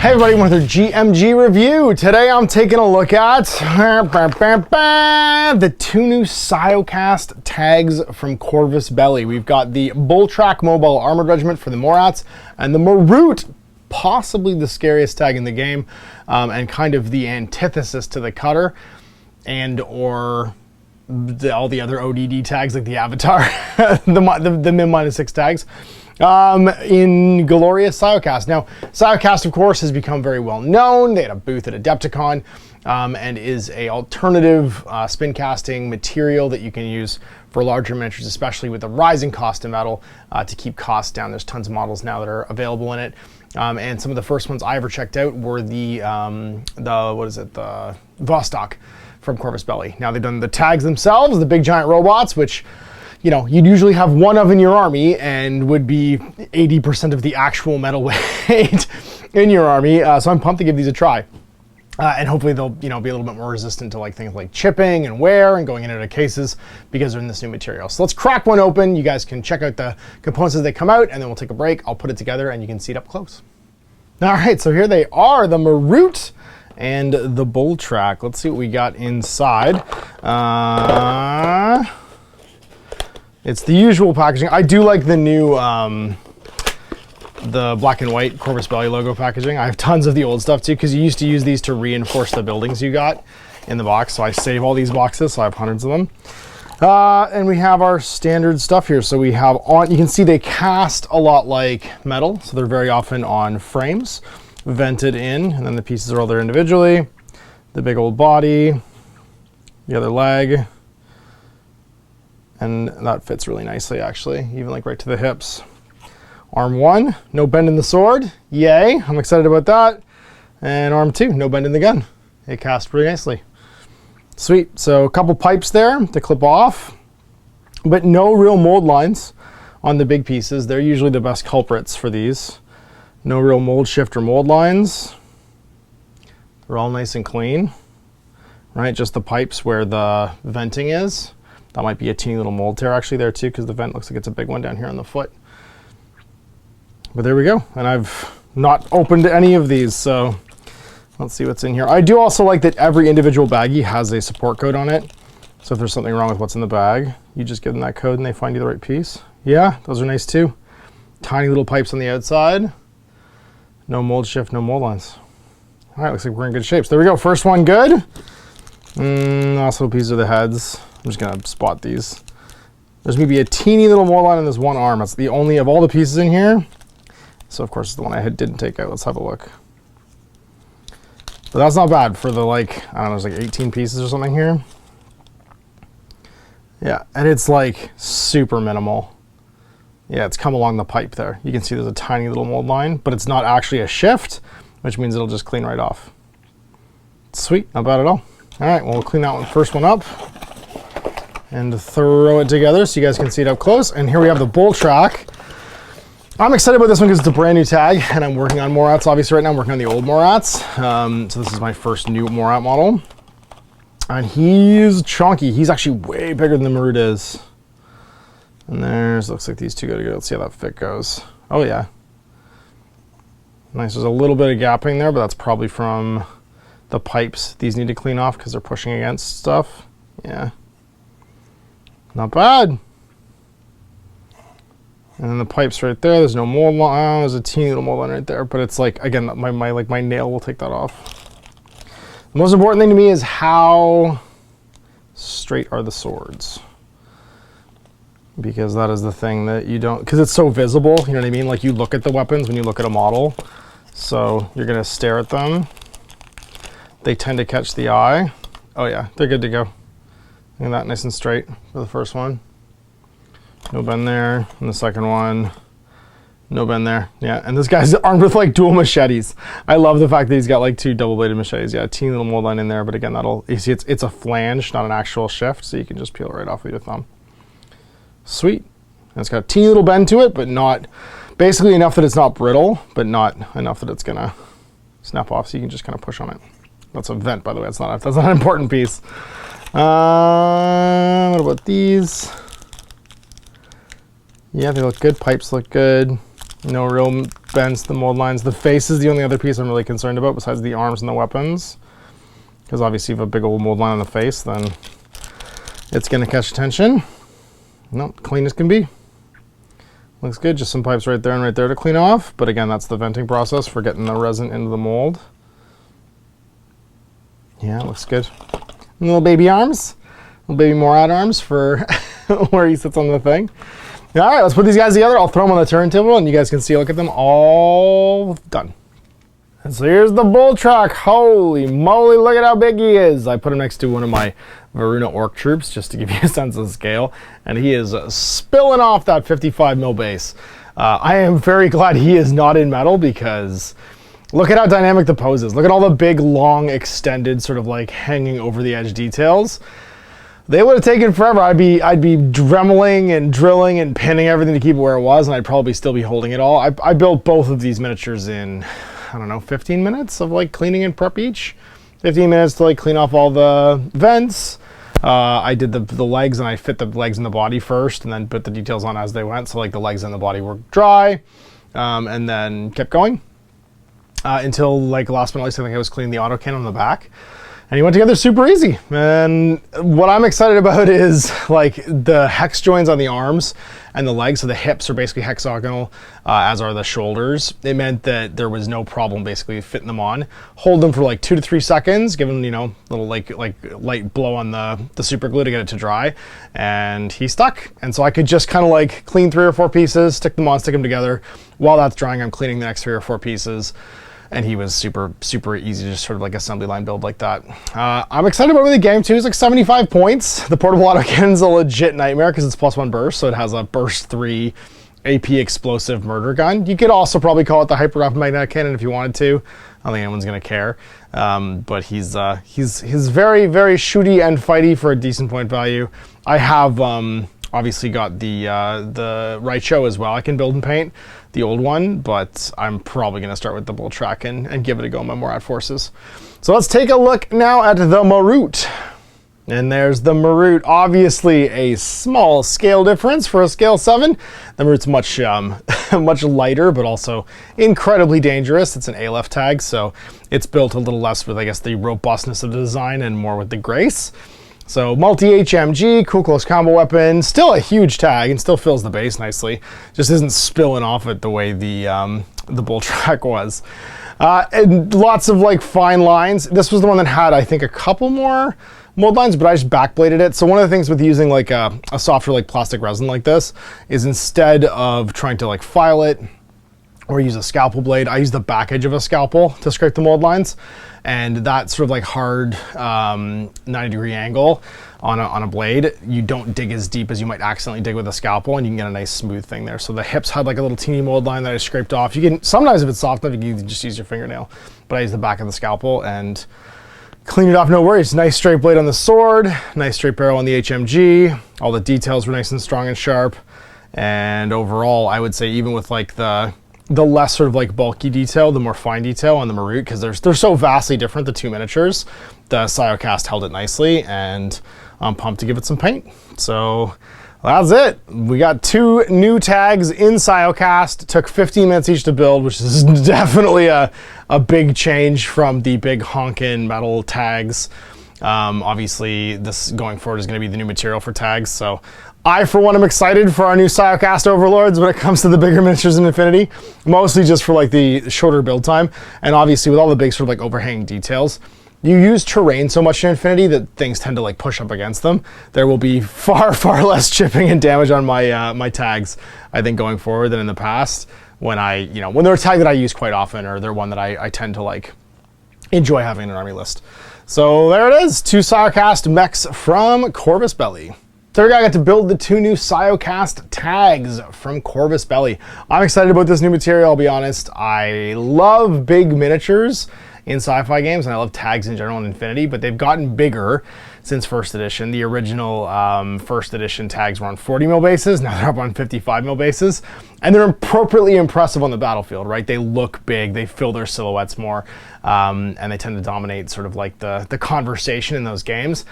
Hey everybody, another GMG review. Today I'm taking a look at the two new Siocast tags from Corvus Belli. We've got the Bulltrack Mobile Armored Regiment for the Morats and the Marut, possibly the scariest tag in the game, and kind of the antithesis to the Cutter and or all the other ODD tags like the Avatar, the min-6 tags. In glorious Siocast. Now, Siocast, of course, has become very well known. They had a booth at Adepticon, and is a alternative spin casting material that you can use for larger miniatures, especially with the rising cost of metal, to keep costs down. There's tons of models now that are available in it, and some of the first ones I ever checked out were the Vostok from Corvus Belli. Now they've done the tags themselves, the big giant robots, which, you know, you'd usually have one of in your army and would be 80% of the actual metal weight in your army. So I'm pumped to give these a try. And hopefully they'll, you know, be a little bit more resistant to like things like chipping and wear and going in and out of cases because they're in this new material. So let's crack one open. You guys can check out the components as they come out, and then we'll take a break. I'll put it together and you can see it up close. All right, so here they are, the Marut and the Bulltrack. Let's see what we got inside. It's the usual packaging. I do like the new, the black and white Corvus Belli logo packaging. I have tons of the old stuff too, because you used to use these to reinforce the buildings you got in the box. So I save all these boxes, so I have hundreds of them. And we have our standard stuff here. So we have you can see they cast a lot like metal. So they're very often on frames, vented in, and then the pieces are all there individually. The big old body, the other leg, and that fits really nicely actually, even like right to the hips. Arm 1, no bend in the sword, yay, I'm excited about that. And arm 2, no bend in the gun. It casts pretty nicely. Sweet, so a couple pipes there to clip off, but no real mold lines on the big pieces. They're usually the best culprits for these. No real mold shift or mold lines. They're all nice and clean, right? Just the pipes where the venting is. That might be a teeny little mold tear actually there too, because the vent looks like it's a big one down here on the foot. But there we go. And I've not opened any of these, so let's see what's in here. I do also like that every individual baggie has a support code on it. So if there's something wrong with what's in the bag, you just give them that code and they find you the right piece. Yeah, those are nice too. Tiny little pipes on the outside. No mold shift, no mold lines. All right, looks like we're in good shape. So there we go, first one good. Also pieces of the heads. I'm just gonna spot these. There's maybe a teeny little mold line in this one arm. That's the only of all the pieces in here. So of course it's the one I didn't take out. Let's have a look. But that's not bad for the like, I don't know, there's like 18 pieces or something here. Yeah, and it's like super minimal. Yeah, it's come along the pipe there. You can see there's a tiny little mold line, but it's not actually a shift, which means it'll just clean right off. Sweet, not bad at all. All right, well, we'll clean that first one up and throw it together so you guys can see it up close. And here we have the Bulltrack. I'm excited about this one because it's a brand new tag, and I'm working on Morats. Obviously right now I'm working on the old Morats. So this is my first new Morat model. And he's chunky. He's actually way bigger than the Marut is. And looks like these two go together. Let's see how that fit goes. Oh yeah. Nice, there's a little bit of gapping there, but that's probably from the pipes. These need to clean off because they're pushing against stuff. Yeah. Not bad. And then the pipes right there, there's no mold line. There's a teeny little mold line right there, but it's like, again, my nail will take that off. The most important thing to me is how straight are the swords. Because that is the thing that you don't, because it's so visible, you know what I mean? Like you look at the weapons when you look at a model, so you're gonna stare at them. They tend to catch the eye. Oh yeah, they're good to go. Look at that, nice and straight for the first one. No bend there. And the second one, no bend there. Yeah, and this guy's armed with like dual machetes. I love the fact that he's got like two double-bladed machetes. Yeah, a teeny little mold line in there, but again, you see it's a flange, not an actual shift, so you can just peel it right off with your thumb. Sweet. And it's got a teeny little bend to it, but not, basically enough that it's not brittle, but not enough that it's gonna snap off, so you can just kind of push on it. That's a vent, by the way. That's not an important piece. What about these? Yeah, they look good. Pipes look good. No real bends the mold lines. The face is the only other piece I'm really concerned about besides the arms and the weapons. Because obviously if you have a big old mold line on the face, then it's going to catch attention. Nope, clean as can be. Looks good, just some pipes right there and right there to clean off. But again, that's the venting process for getting the resin into the mold. Yeah, looks good. And little baby arms. Little baby Morad arms for where he sits on the thing. All right, let's put these guys together. I'll throw them on the turntable and you guys can see, look at them, all done. And so here's the bull truck. Holy moly, look at how big he is. I put him next to one of my Varuna orc troops just to give you a sense of scale. And he is spilling off that 55 mil base. I am very glad he is not in metal because look at how dynamic the pose is. Look at all the big, long, extended, sort of like hanging over the edge details. They would have taken forever. I'd be dremeling and drilling and pinning everything to keep it where it was, and I'd probably still be holding it all. I built both of these miniatures in, I don't know, 15 minutes of like cleaning and prep each. 15 minutes to like clean off all the vents. I did the legs and I fit the legs and the body first and then put the details on as they went. So like the legs and the body were dry and then kept going until like last but not least, I think I was cleaning the autocannon on the back. And he went together super easy. And what I'm excited about is like the hex joins on the arms and the legs. So the hips are basically hexagonal, as are the shoulders. It meant that there was no problem basically fitting them on. Hold them for like 2 to 3 seconds, give them, you know, little like light blow on the super glue to get it to dry. And he stuck. And so I could just kind of like clean 3 or 4 pieces, stick them on, stick them together. While that's drying, I'm cleaning the next 3 or 4 pieces. And he was super, super easy, just sort of like assembly line build like that. I'm excited about the game too. It's like 75 points. The portable autocannon's a legit nightmare because it's +1 burst, so it has a burst 3 AP explosive murder gun. You could also probably call it the hypergraph magnetic cannon if you wanted to. I don't think anyone's gonna care. But he's very, very shooty and fighty for a decent point value. I have obviously got the Raicho as well. I can build and paint the old one, but I'm probably going to start with the bull track and give it a go in my Morad forces. So let's take a look now at the Marut. And there's the Marut. Obviously a small scale difference for a scale 7. The Marut's much much lighter, but also incredibly dangerous. It's an ALF tag, so it's built a little less with, I guess, the robustness of the design and more with the grace. So multi-HMG, cool close combo weapon, still a huge tag and still fills the base nicely. Just isn't spilling off it the way the bull track was. And lots of like fine lines. This was the one that had, I think, a couple more mold lines, but I just backbladed it. So one of the things with using like a softer like plastic resin like this is instead of trying to like file it or use a scalpel blade, I use the back edge of a scalpel to scrape the mold lines. And that sort of like hard 90-degree angle on a blade, you don't dig as deep as you might accidentally dig with a scalpel, and you can get a nice smooth thing there. So the hips had like a little teeny mold line that I scraped off. You can, sometimes if it's soft enough, you can just use your fingernail, but I use the back of the scalpel and clean it off, no worries. Nice straight blade on the sword, nice straight barrel on the HMG. All the details were nice and strong and sharp. And overall, I would say even with like the less sort of like bulky detail, the more fine detail on the Marut, because they're so vastly different, the two miniatures. The Siocast held it nicely, and I'm pumped to give it some paint. So that's it. We got 2 new tags in Siocast. It took 15 minutes each to build, which is definitely a big change from the big honkin' metal tags. Obviously, this going forward is going to be the new material for tags, so I, for one, am excited for our new Siocast Overlords when it comes to the bigger miniatures in Infinity, mostly just for like the shorter build time, and obviously with all the big sort of like overhanging details. You use terrain so much in Infinity that things tend to like push up against them. There will be far, far less chipping and damage on my my tags, I think, going forward than in the past when when they're a tag that I use quite often, or they're one that I tend to like enjoy having in an army list. So there it is, 2 Siocast mechs from Corvus Belli. Third guy got to build the 2 new Siocast tags from Corvus Belli. I'm excited about this new material, I'll be honest. I love big miniatures in sci-fi games, and I love tags in general in Infinity, but they've gotten bigger since first edition. The original first edition tags were on 40 mil bases, now they're up on 55 mil bases, and they're appropriately impressive on the battlefield, right? They look big, they fill their silhouettes more, and they tend to dominate sort of like the conversation in those games.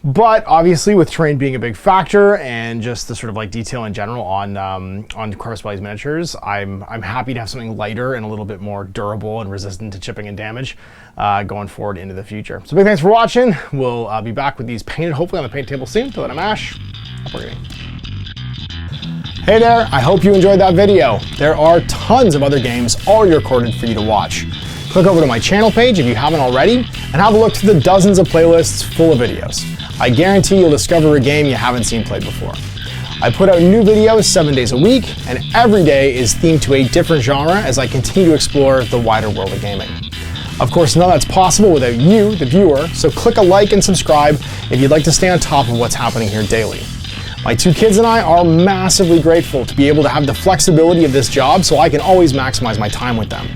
But obviously, with terrain being a big factor and just the sort of like detail in general on Corvus Belli's miniatures, I'm happy to have something lighter and a little bit more durable and resistant to chipping and damage going forward into the future. So big thanks for watching. We'll be back with these painted, hopefully on the paint table soon. Till then, I'm Ash. Upgrading. Hey there, I hope you enjoyed that video. There are tons of other games already recorded for you to watch. Click over to my channel page if you haven't already, and have a look through the dozens of playlists full of videos. I guarantee you'll discover a game you haven't seen played before. I put out new videos 7 days a week, and every day is themed to a different genre as I continue to explore the wider world of gaming. Of course, none of that's possible without you, the viewer, so click a like and subscribe if you'd like to stay on top of what's happening here daily. My 2 kids and I are massively grateful to be able to have the flexibility of this job so I can always maximize my time with them.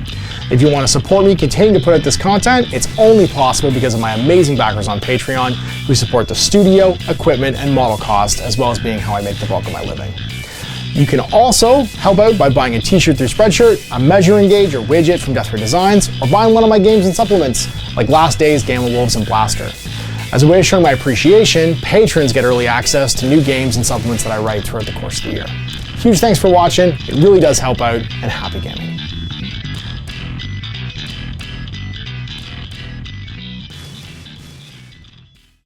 If you want to support me continuing to put out this content, it's only possible because of my amazing backers on Patreon who support the studio, equipment, and model cost, as well as being how I make the bulk of my living. You can also help out by buying a t-shirt through Spreadshirt, a measuring gauge or widget from Death Ray Designs, or buying one of my games and supplements like Last Days, Gamma Wolves, and Blaster. As a way of showing my appreciation, patrons get early access to new games and supplements that I write throughout the course of the year. Huge thanks for watching, it really does help out, and happy gaming.